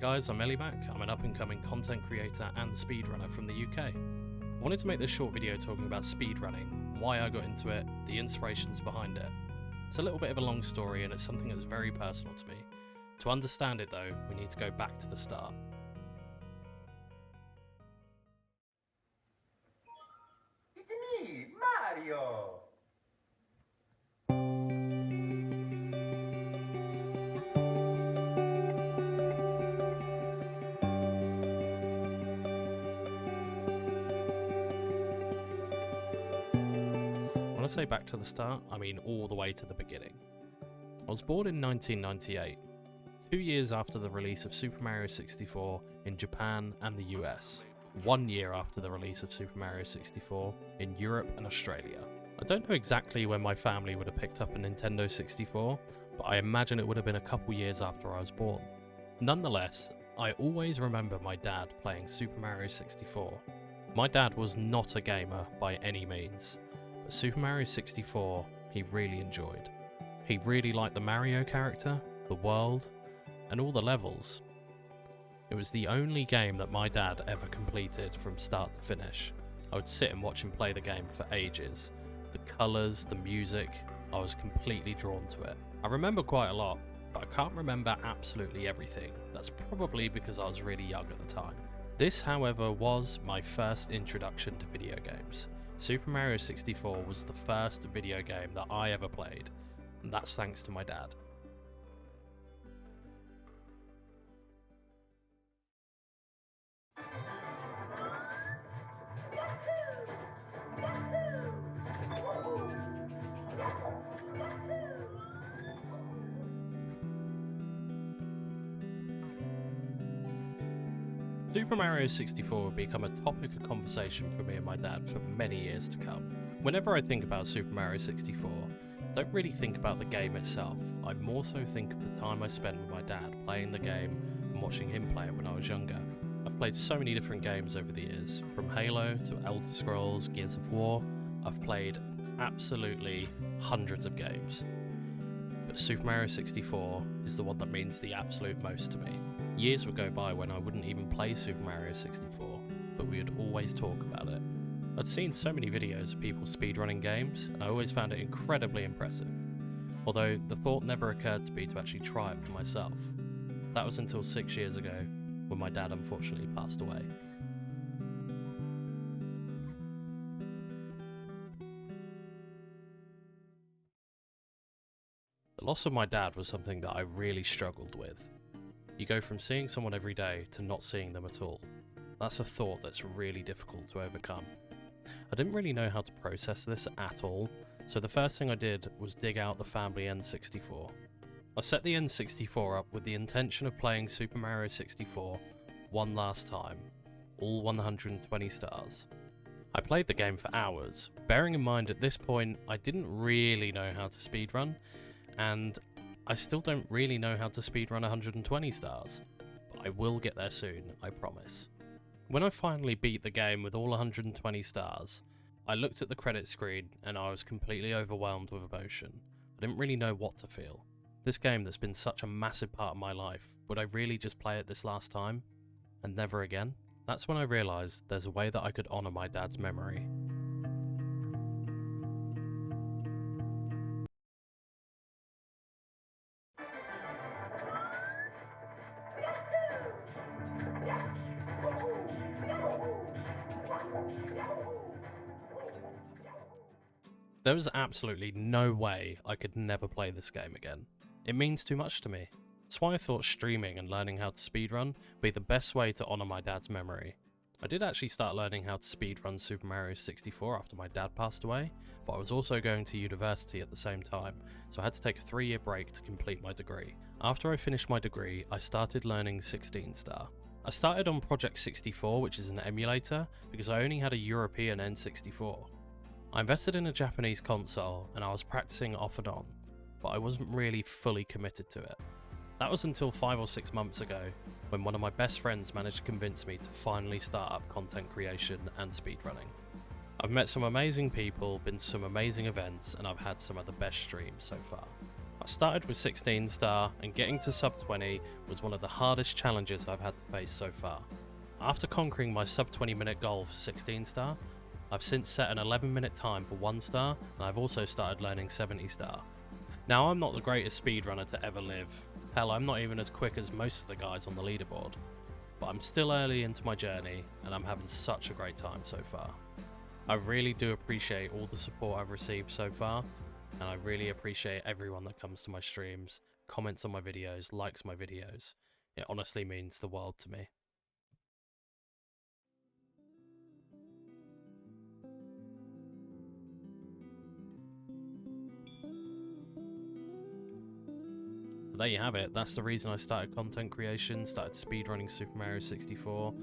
guys, I'm Elimac. I'm an up-and-coming content creator and speedrunner from the UK. I wanted to make this short video talking about speedrunning, why I got into it, the inspirations behind it. It's a little bit of a long story and it's something that's very personal to me. To understand it though, we need to go back to the start. It's me, Mario! When I say back to the start, I mean all the way to the beginning. I was born in 1998, 2 years after the release of Super Mario 64 in Japan and the US, 1 year after the release of Super Mario 64 in Europe and Australia. I don't know exactly when my family would have picked up a Nintendo 64, but I imagine it would have been a couple years after I was born. Nonetheless, I always remember my dad playing Super Mario 64. My dad was not a gamer by any means, but Super Mario 64 he really enjoyed. He really liked the Mario character, the world, and all the levels. It was the only game that my dad ever completed from start to finish. I would sit and watch him play the game for ages. The colours, the music, I was completely drawn to it. I remember quite a lot, but I can't remember absolutely everything. That's probably because I was really young at the time. This, however, was my first introduction to video games. Super Mario 64 was the first video game that I ever played, and that's thanks to my dad. Super Mario 64 would become a topic of conversation for me and my dad for many years to come. Whenever I think about Super Mario 64, I don't really think about the game itself. I more so think of the time I spent with my dad playing the game and watching him play it when I was younger. I've played so many different games over the years, from Halo to Elder Scrolls, Gears of War. I've played absolutely hundreds of games. But Super Mario 64 is the one that means the absolute most to me. Years would go by when I wouldn't even play Super Mario 64, but we would always talk about it. I'd seen so many videos of people speedrunning games, and I always found it incredibly impressive, although the thought never occurred to me to actually try it for myself. That was until 6 years ago, when my dad unfortunately passed away. The loss of my dad was something that I really struggled with. You go from seeing someone every day to not seeing them at all. That's a thought that's really difficult to overcome. I didn't really know how to process this at all, so the first thing I did was dig out the family N64. I set the N64 up with the intention of playing Super Mario 64 one last time, all 120 stars. I played the game for hours, bearing in mind at this point I didn't really know how to speedrun, and I still don't really know how to speedrun 120 stars, but I will get there soon, I promise. When I finally beat the game with all 120 stars, I looked at the credit screen and I was completely overwhelmed with emotion. I didn't really know what to feel. This game that's been such a massive part of my life, would I really just play it this last time? And never again? That's when I realised there's a way that I could honour my dad's memory. There was absolutely no way I could never play this game again. It means too much to me. That's why I thought streaming and learning how to speedrun would be the best way to honour my dad's memory. I did actually start learning how to speedrun Super Mario 64 after my dad passed away, but I was also going to university at the same time, so I had to take a 3-year break to complete my degree. After I finished my degree, I started learning 16 star. I started on Project 64, which is an emulator, because I only had a European N64. I invested in a Japanese console and I was practicing off and on, but I wasn't really fully committed to it. That was until 5 or 6 months ago, when one of my best friends managed to convince me to finally start up content creation and speedrunning. I've met some amazing people, been to some amazing events, and I've had some of the best streams so far. I Started with 16 star, and getting to sub 20 was one of the hardest challenges I've had to face so far. After conquering my sub 20 minute goal for 16 star, I've since set an 11-minute time for 1 star, and I've also started learning 70 star. Now, I'm not the greatest speedrunner to ever live. Hell, I'm not even as quick as most of the guys on the leaderboard. But I'm still early into my journey, and I'm having such a great time so far. I really do appreciate all the support I've received so far, and I really appreciate everyone that comes to my streams, comments on my videos, likes my videos. It honestly means the world to me. So there you have it. That's the reason I started content creation, started speedrunning Super Mario 64,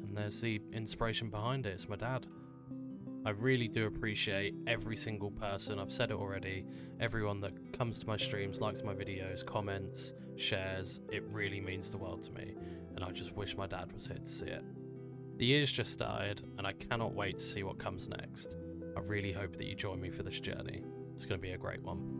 and there's the inspiration behind it. It's my dad. I really do appreciate every single person, I've said it already, everyone that comes to my streams, likes my videos, comments, shares. It really means the world to me, and I just wish my dad was here to see it. The year's just started, and I cannot wait to see what comes next. I really hope that you join me for this journey. It's going to be a great one.